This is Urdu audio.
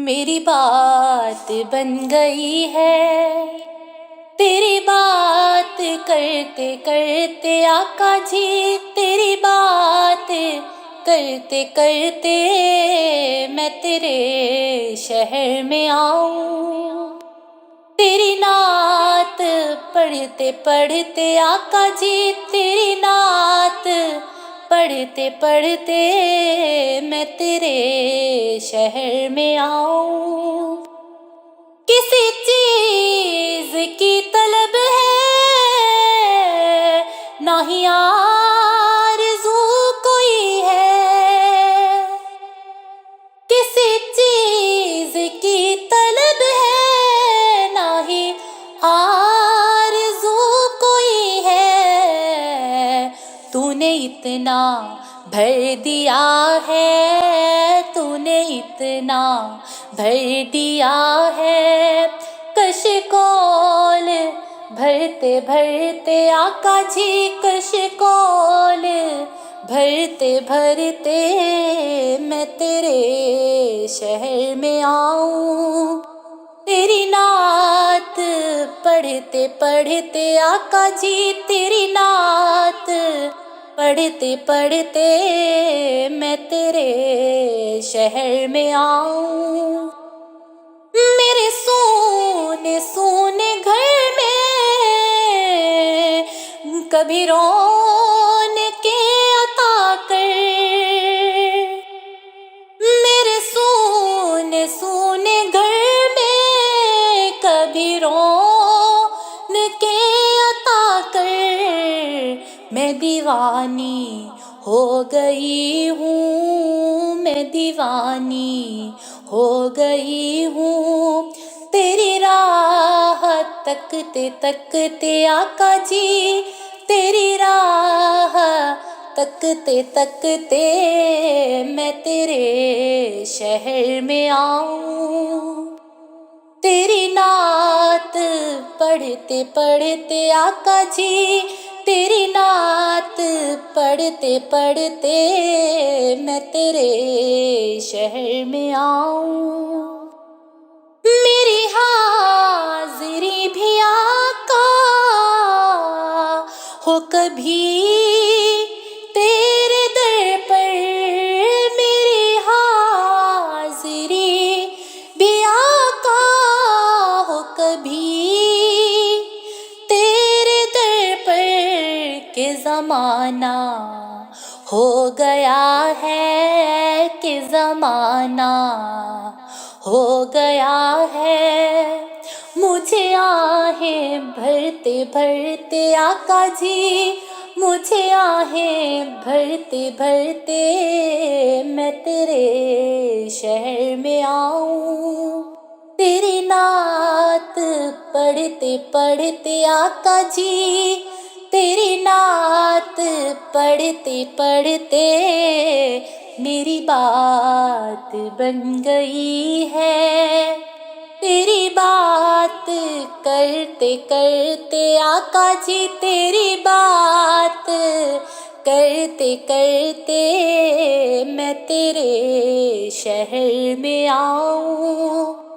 میری بات بن گئی ہے، تیری بات کرتے کرتے آقا جی، تیری بات کرتے کرتے میں تیرے شہر میں آؤں۔ تیری نعت پڑھتے پڑھتے آقا جی، تیری نعت پڑھتے پڑھتے میں تیرے شہر میں آؤں۔ کسی چیز کی طلب ہے نہ ہی آرزو کوئی ہے، کسی چیز کی طلب ہے نہ ہی آرزو کوئی ہے۔ تو نے اتنا بھر دیا ہے، تو نے اتنا بھر دیا ہے، کش کول بھرتے بھرتے آقا جی، کش کول بھرتے بھرتے میں تیرے شہر میں آؤں۔ تیری نعت پڑھتے پڑھتے آقا جی، تیری نعت پڑھتے پڑھتے میں تیرے شہر میں آؤں۔ میرے سونے سونے گھر میں کبھی رونقیں عطا کر، میرے سونے سونے گھر میں کبھی رونقیں عطا کر۔ میں دیوانی ہو گئی ہوں، میں دیوانی ہو گئی ہوں، تیری راہ تکتے تکتے آقا جی، تیری راہ تکتے تکتے میں تیرے شہر میں آؤں۔ تیری نعت پڑھتے پڑھتے آقا جی، تیری نعت پڑھتے پڑھتے میں تیرے شہر میں آؤں۔ میری حاضری بھی آقا ہو کبھی تیرے در پر، میری حاضری بھی آقا ہو کبھی تیرے در پر، کہ زمانہ ہو گیا ہے، کہ زمانہ ہو گیا ہے، مجھے آہیں بھرتے بھرتے آقا جی، مجھے آہیں بھرتے بھرتے میں تیرے شہر میں آؤں۔ تیری نعت پڑھتے پڑھتے آقا جی، تیری نعت پڑھتے پڑھتے میری بات بن گئی ہے۔ تیری بات کرتے کرتے آقا جی، تیری بات کرتے کرتے میں تیرے شہر میں آؤں۔